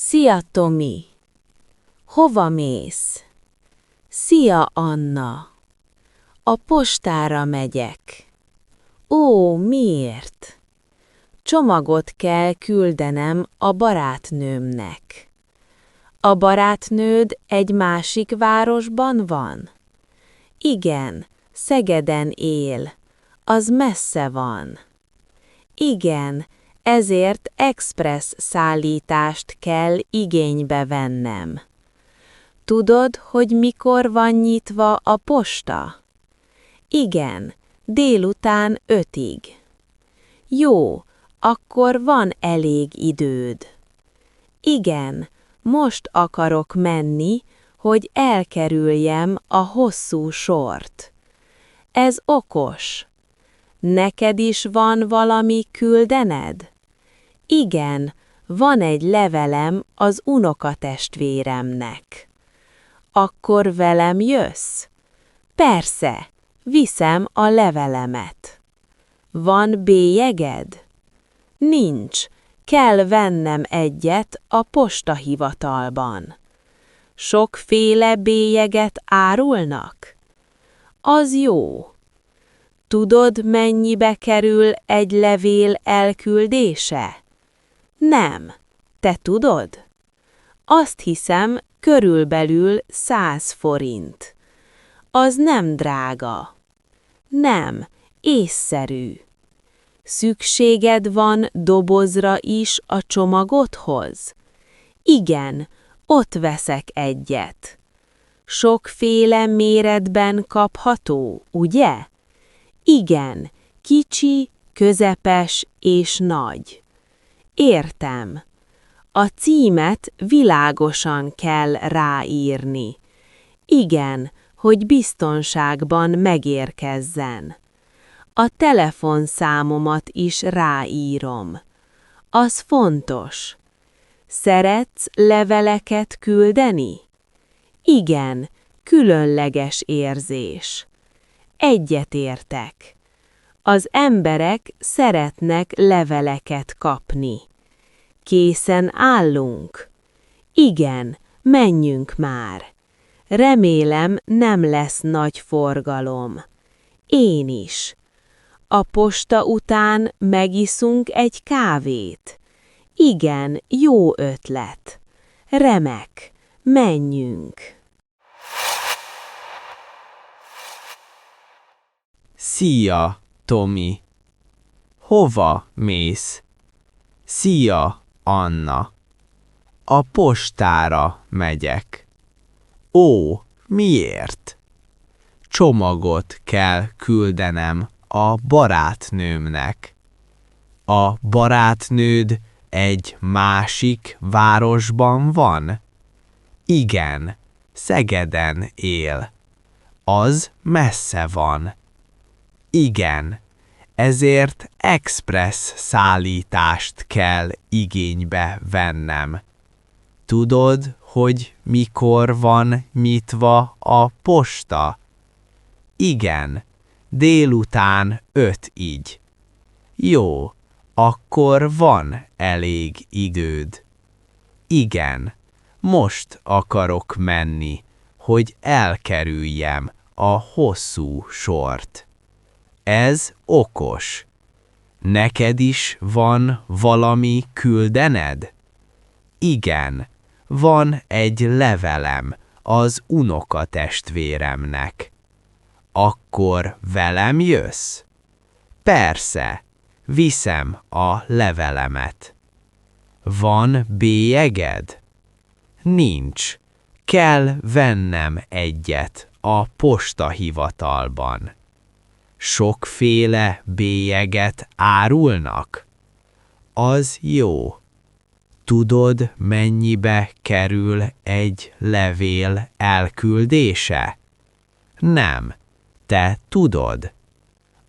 Szia, Tomi! Hova mész? Szia, Anna! A postára megyek. Ó, miért? Csomagot kell küldenem a barátnőmnek. A barátnőd egy másik városban van? Igen, Szegeden él. Az messze van. Igen, ezért expressz szállítást kell igénybe vennem. Tudod, hogy mikor van nyitva a posta? Igen, délután 5-ig. Jó, akkor van elég időd. Igen, most akarok menni, hogy elkerüljem a hosszú sort. Ez okos. Neked is van valami küldened? Igen, van egy levelem az unokatestvéremnek. Akkor velem jössz? Persze, viszem a levelemet. Van bélyeged? Nincs, kell vennem egyet a postahivatalban. Sokféle bélyeget árulnak? Az jó. Tudod, mennyibe kerül egy levél elküldése? Nem. Te tudod? Azt hiszem, körülbelül 100 forint. Az nem drága. Nem, észszerű. Szükséged van dobozra is a csomagodhoz? Igen, ott veszek egyet. Sokféle méretben kapható, ugye? Igen, kicsi, közepes és nagy. Értem. A címet világosan kell ráírni. Igen, hogy biztonságban megérkezzen. A telefonszámomat is ráírom. Az fontos. Szeretsz leveleket küldeni? Igen, különleges érzés. Egyetértek. Az emberek szeretnek leveleket kapni. Készen állunk? Igen, menjünk már. Remélem, nem lesz nagy forgalom. Én is. A posta után megiszunk egy kávét. Igen, jó ötlet. Remek, menjünk. Szia, Tomi! Hova mész? Szia, Anna! A postára megyek. Ó, miért? Csomagot kell küldenem a barátnőmnek. A barátnőd egy másik városban van? Igen, Szegeden él. Az messze van. Igen, ezért expressz szállítást kell igénybe vennem. Tudod, hogy mikor van nyitva a posta? Igen, délután 5-ig. Jó, akkor van elég időd. Igen, most akarok menni, hogy elkerüljem a hosszú sort. Ez okos. Neked is van valami küldened? Igen, van egy levelem az unokatestvéremnek. Akkor velem jössz? Persze, viszem a levelemet. Van bélyeged? Nincs, kell vennem egyet a postahivatalban. Sokféle bélyeget árulnak? Az jó. Tudod, mennyibe kerül egy levél elküldése? Nem. Te tudod?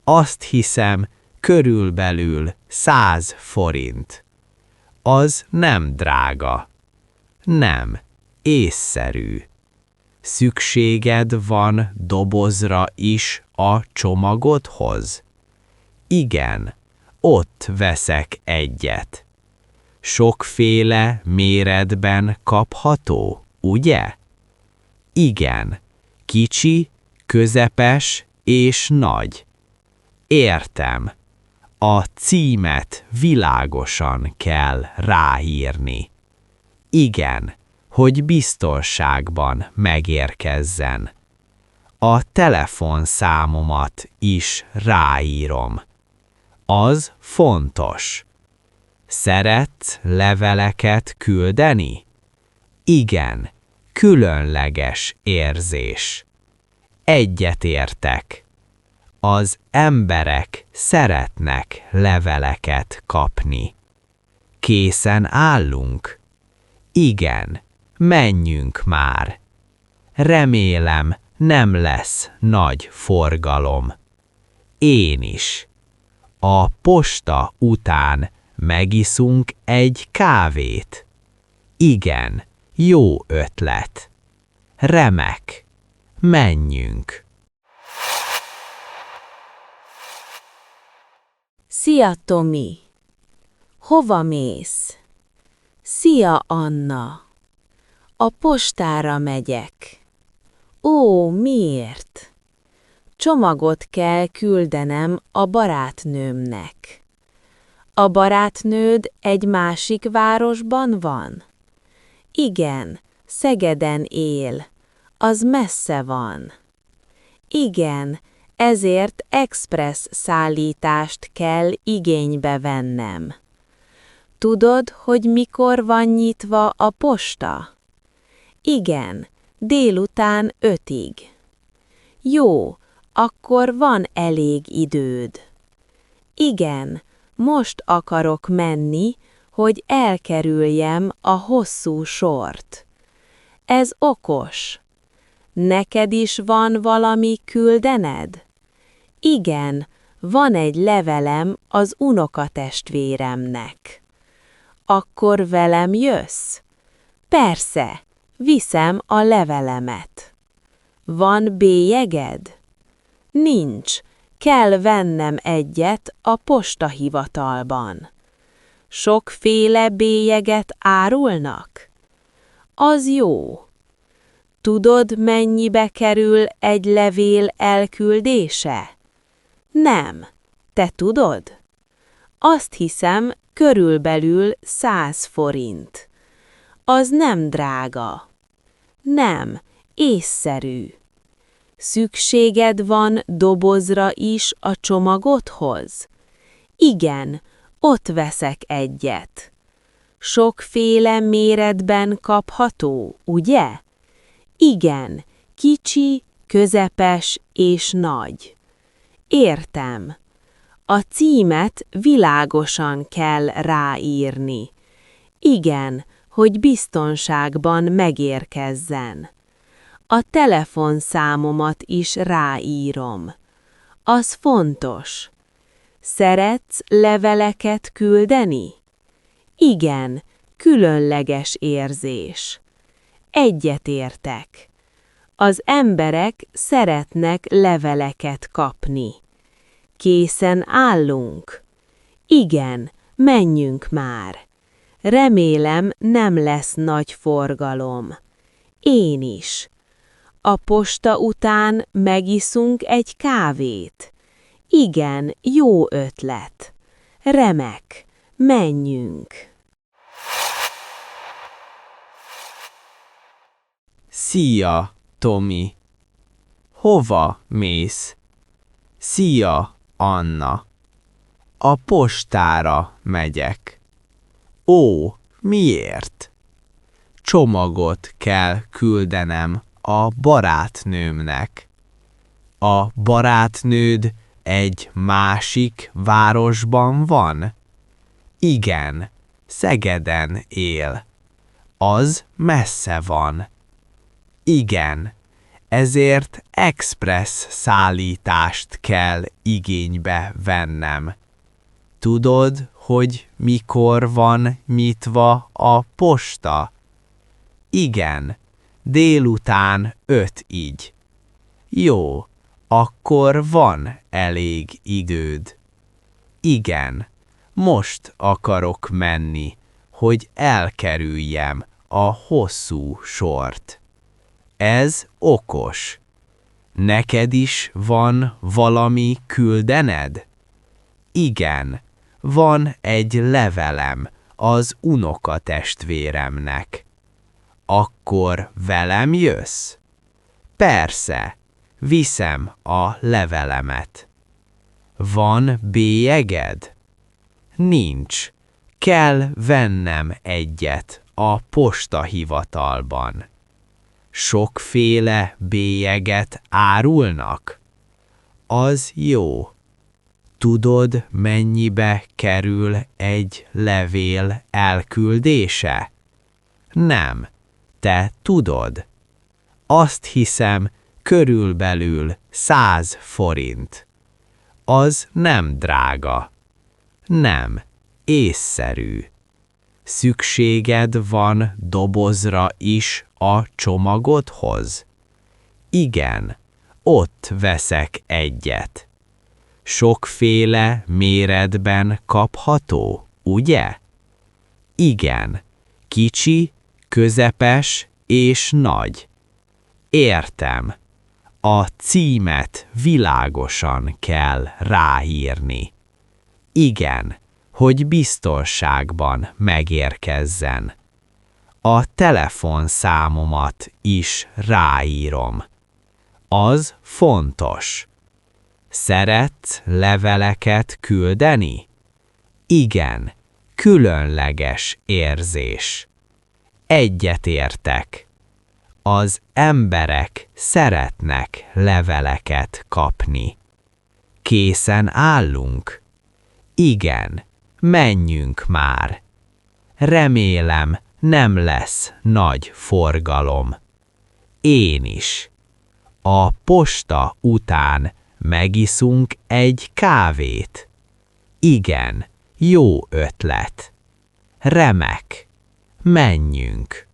Azt hiszem, körülbelül 100 forint. Az nem drága. Nem. Észszerű. Szükséged van dobozra is a csomagodhoz? Igen, ott veszek egyet. Sokféle méretben kapható, ugye? Igen, kicsi, közepes és nagy. Értem. A címet világosan kell ráírni. Igen, hogy biztonságban megérkezzen. A telefonszámomat is ráírom. Az fontos. Szeretsz leveleket küldeni? Igen, különleges érzés. Egyetértek. Az emberek szeretnek leveleket kapni. Készen állunk? Igen, menjünk már. Remélem, nem lesz nagy forgalom. Én is. A posta után megiszunk egy kávét. Igen, jó ötlet. Remek. Menjünk. Szia, Tomi! Hova mész? Szia, Anna! A postára megyek. Ó, miért? Csomagot kell küldenem a barátnőmnek. A barátnőd egy másik városban van? Igen, Szegeden él. Az messze van. Igen, ezért expressz szállítást kell igénybe vennem. Tudod, hogy mikor van nyitva a posta? Igen, délután 5-ig. Jó, akkor van elég időd. Igen, most akarok menni, hogy elkerüljem a hosszú sort. Ez okos. Neked is van valami küldened? Igen, van egy levelem az unokatestvéremnek. Akkor velem jössz? Persze, viszem a levelemet. Van bélyeged? Nincs, kell vennem egyet a postahivatalban. Sokféle bélyeget árulnak? Az jó. Tudod, mennyibe kerül egy levél elküldése? Nem. Te tudod? Azt hiszem, körülbelül 100 forint. Az nem drága. Nem, észszerű. Szükséged van dobozra is a csomagodhoz? Igen, ott veszek egyet. Sokféle méretben kapható, ugye? Igen, kicsi, közepes és nagy. Értem. A címet világosan kell ráírni. Igen, hogy biztonságban megérkezzen. A telefonszámomat is ráírom. Az fontos. Szeretsz leveleket küldeni? Igen, különleges érzés. Egyetértek. Az emberek szeretnek leveleket kapni. Készen állunk? Igen, menjünk már. Remélem, nem lesz nagy forgalom. Én is. A posta után megiszunk egy kávét. Igen, jó ötlet. Remek, menjünk. Szia, Tomi! Hova mész? Szia, Anna! A postára megyek. Ó, miért? Csomagot kell küldenem a barátnőmnek. A barátnőd egy másik városban van? Igen, Szegeden él. Az messze van. Igen, ezért expressz szállítást kell igénybe vennem. Tudod, hogy mikor van nyitva a posta? Igen, délután 5-ig. Jó, akkor van elég időd. Igen, most akarok menni, hogy elkerüljem a hosszú sort. Ez okos. Neked is van valami küldened? Igen, van egy levelem az unokatestvéremnek. Akkor velem jössz? Persze, viszem a levelemet. Van bélyeged? Nincs. Kell vennem egyet a postahivatalban. Sokféle bélyeget árulnak? Az jó. Tudod, mennyibe kerül egy levél elküldése? Nem. Te tudod. Azt hiszem, körülbelül 100 forint. Az nem drága. Nem. Észszerű. Szükséged van dobozra is a csomagodhoz? Igen, ott veszek egyet. Sokféle méretben kapható, ugye? Igen, kicsi, közepes és nagy. Értem. A címet világosan kell ráírni. Igen, hogy biztonságban megérkezzen. A telefonszámomat is ráírom. Az fontos. Szeretsz leveleket küldeni? Igen, különleges érzés. Egyetértek. Az emberek szeretnek leveleket kapni. Készen állunk? Igen, menjünk már. Remélem, nem lesz nagy forgalom. Én is. A posta után megiszunk egy kávét. Igen, jó ötlet. Remek. Menjünk.